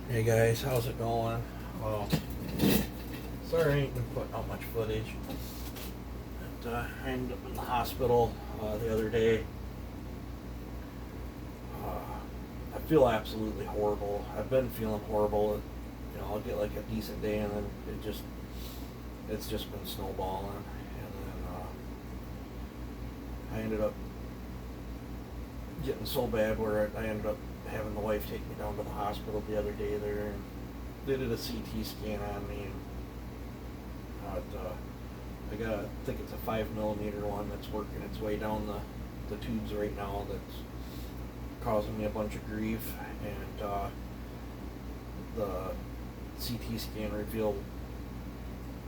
Hey guys, how's it going? Well, sorry I ain't been putting out much footage. But, I ended up in the hospital the other day. I feel absolutely horrible. I've been feeling horrible. I'll get like a decent day and then it's just been snowballing. And then I ended up getting so bad where I ended up having the wife take me down to the hospital the other day there, and they did a CT scan on me, and I think it's a 5 millimeter one that's working its way down the tubes right now, that's causing me a bunch of grief, and the CT scan revealed,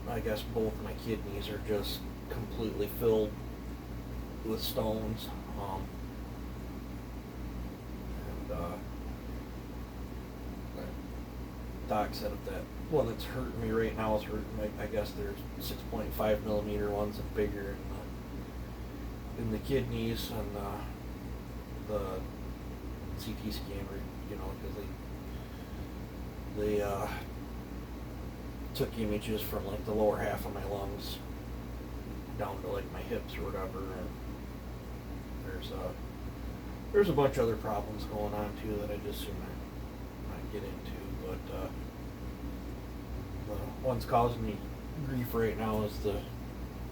I guess, both my kidneys are just completely filled with stones. Doc said if that one that's hurting me right now is hurting, I guess there's 6.5 millimeter ones and bigger in the kidneys, and the CT scan, because they took images from like the lower half of my lungs down to like my hips or whatever, and there's a bunch of other problems going on too that I just soon not get into, but the one's causing me grief right now is the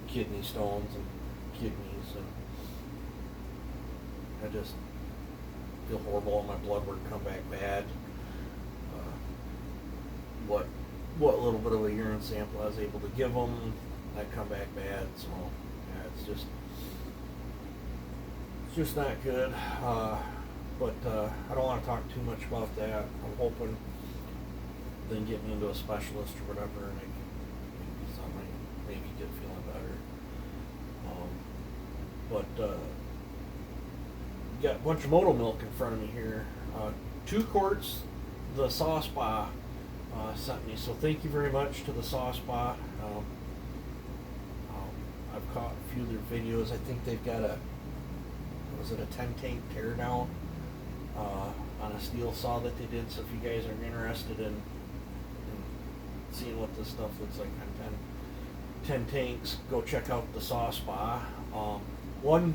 kidney stones and kidneys, and I just feel horrible. All my blood work come back bad. What little bit of a urine sample I was able to give them, that come back bad. So yeah, it's just not good. But I don't want to talk too much about that. I'm hoping then get me into a specialist or whatever, and I can maybe get feeling better. Got a bunch of Moto milk in front of me here. 2 quarts. The Saw Spa sent me, so thank you very much to the Saw Spa. I've caught a few of their videos. I think they've got a 10 tank teardown on a steel saw that they did. So if you guys are interested in seeing what this stuff looks like on 10 tanks, go check out the Saw Spa. 1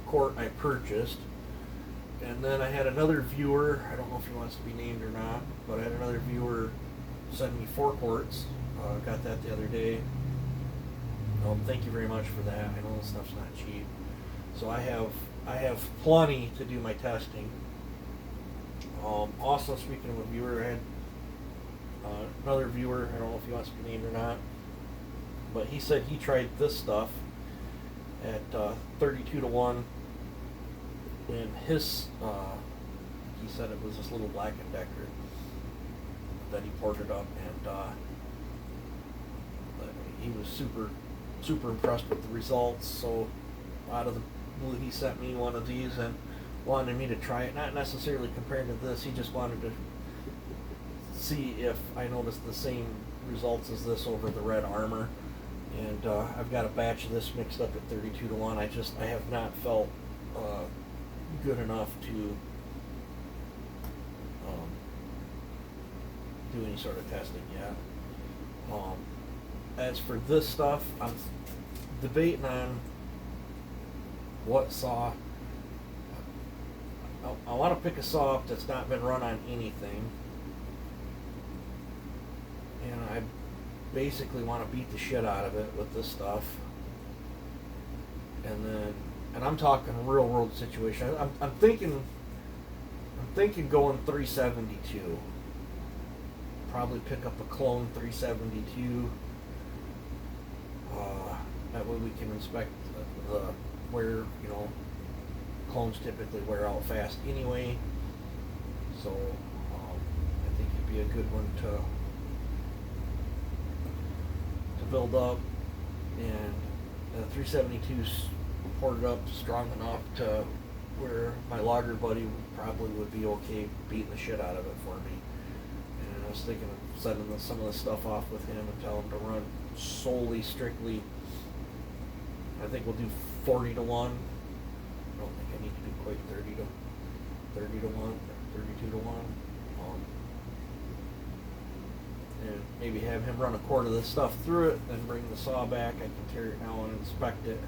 quart I purchased, and then I had another viewer, I don't know if he wants to be named or not, but I had another viewer send me 4 quarts. Got that the other day. Thank you very much for that. I know this stuff's not cheap. So I have plenty to do my testing. Also, speaking of a viewer, I had another viewer, I don't know if he wants to be named or not, but he said he tried this stuff at 32 to 1, and he said it was this little Black & Decker that he poured it up, and he was super impressed with the results. So out of the blue, he sent me one of these and wanted me to try it, not necessarily comparing to this. He just wanted to see if I noticed the same results as this over the Red Armor, and I've got a batch of this mixed up at 32 to 1. I have not felt good enough to do any sort of testing yet. As for this stuff, I'm debating on what saw. I want to pick a saw up that's not been run on anything, and I basically want to beat the shit out of it with this stuff. And I'm talking real world situation. I'm thinking going 372. Probably pick up a clone 372. That way we can inspect the wear. Clones typically wear out fast anyway. So I think it'd be a good one to build up, and the 372's poured up strong enough to where my logger buddy probably would be okay beating the shit out of it for me. And I was thinking of sending some of the stuff off with him and tell him to run strictly. I think we'll do 40 to 1. I don't think I need to do quite 30 to 1, 32 to 1. maybe have him run a quart of this stuff through it, then bring the saw back. I can tear it down and inspect it.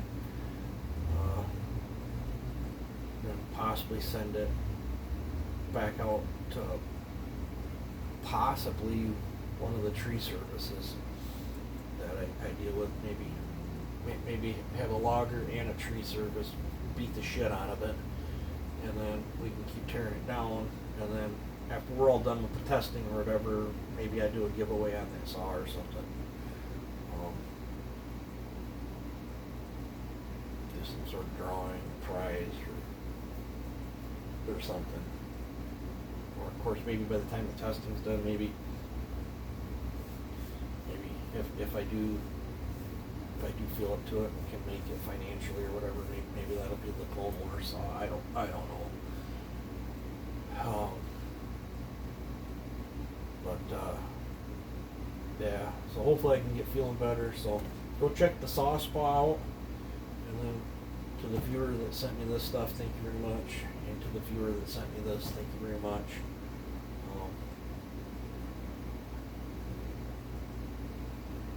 Then possibly send it back out to possibly one of the tree services that I deal with. Maybe have a logger and a tree service beat the shit out of it, and then we can keep tearing it down, and then after we're all done with the testing or whatever, maybe I do a giveaway on that saw or something. Do some sort of drawing, prize, or something. Or of course, maybe by the time the testing's done, maybe if I do feel up to it and can make it financially or whatever, maybe that'll be the Clone War saw. I don't know. Yeah, so hopefully I can get feeling better. So go check the saw spa out, and then to the viewer that sent me this stuff, thank you very much, and to the viewer that sent me this, thank you very much.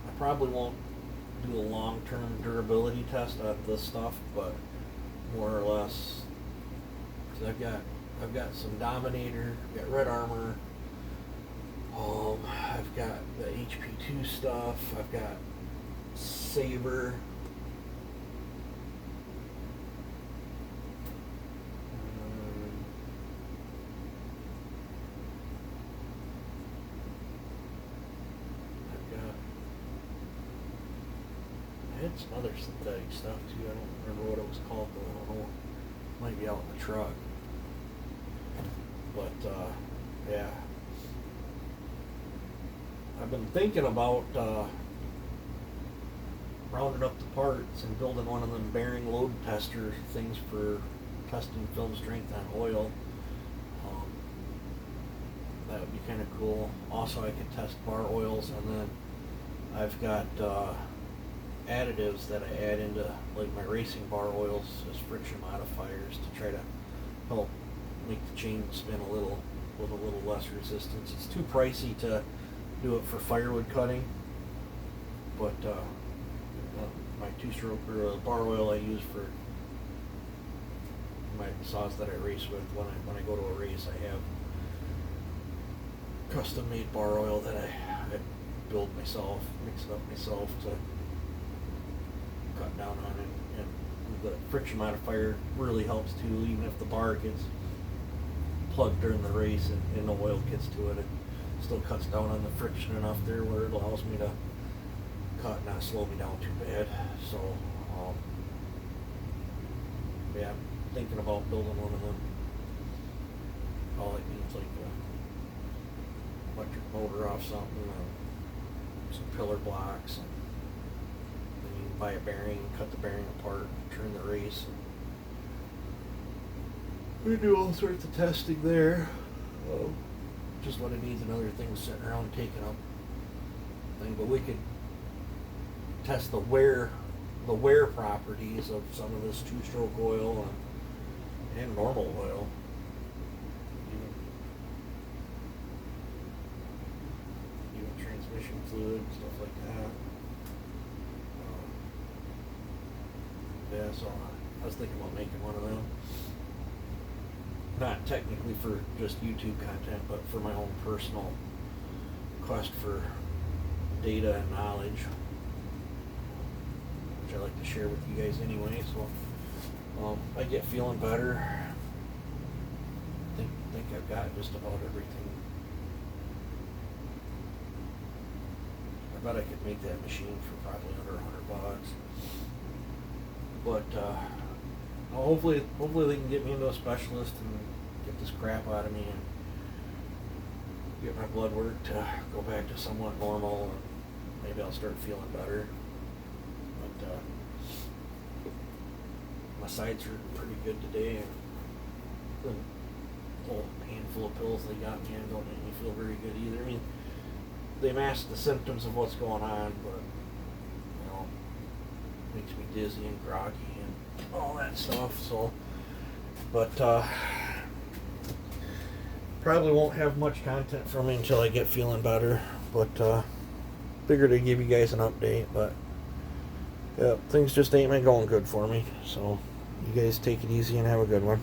I probably won't do a long-term durability test on this stuff, but more or less, cause I've got some Dominator, I've got Red Armor, I've got the HP2 stuff, I've got Saber, I had some other synthetic stuff too. I don't remember what it was called, but I don't know. It might be out in the truck. But yeah, I've been thinking about rounding up the parts and building one of them bearing load tester things for testing film strength on oil. That would be kind of cool. Also, I could test bar oils, and then I've got additives that I add into like my racing bar oils as friction modifiers to try to help make the chain spin a little with a little less resistance. It's too pricey to do it for firewood cutting, but my two-stroke or bar oil I use for my saws that I race with. When I go to a race, I have custom-made bar oil that I build myself, mix it up myself to cut down on it, and the friction modifier really helps too. Even if the bar gets plugged during the race and no oil gets to it, it still cuts down on the friction enough there where it allows me to cut and not slow me down too bad. So yeah, I'm thinking about building one of them. All it needs like a electric motor off something, some pillar blocks, and then you can buy a bearing, cut the bearing apart, turn the race. We do all sorts of testing there. Just what it needs, another thing sitting around taking up thing. But we could test the wear properties of some of this two-stroke oil and normal oil. Even transmission fluid, stuff like that. Yeah, so I was thinking about making one of them. Not technically for just YouTube content, but for my own personal quest for data and knowledge, which I like to share with you guys anyway. So I get feeling better. I think I've got just about everything. I bet I could make that machine for probably under $100. But hopefully they can get me into a specialist and get this crap out of me and get my blood work to go back to somewhat normal, and maybe I'll start feeling better. But my sides are pretty good today, and the whole handful of pills they got me in don't make me feel very good either. I mean, they mask the symptoms of what's going on, but makes me dizzy and groggy and all that stuff. So, but probably won't have much content from me until I get feeling better. But figured I'd give you guys an update, but yeah, things just ain't been going good for me. So you guys take it easy and have a good one.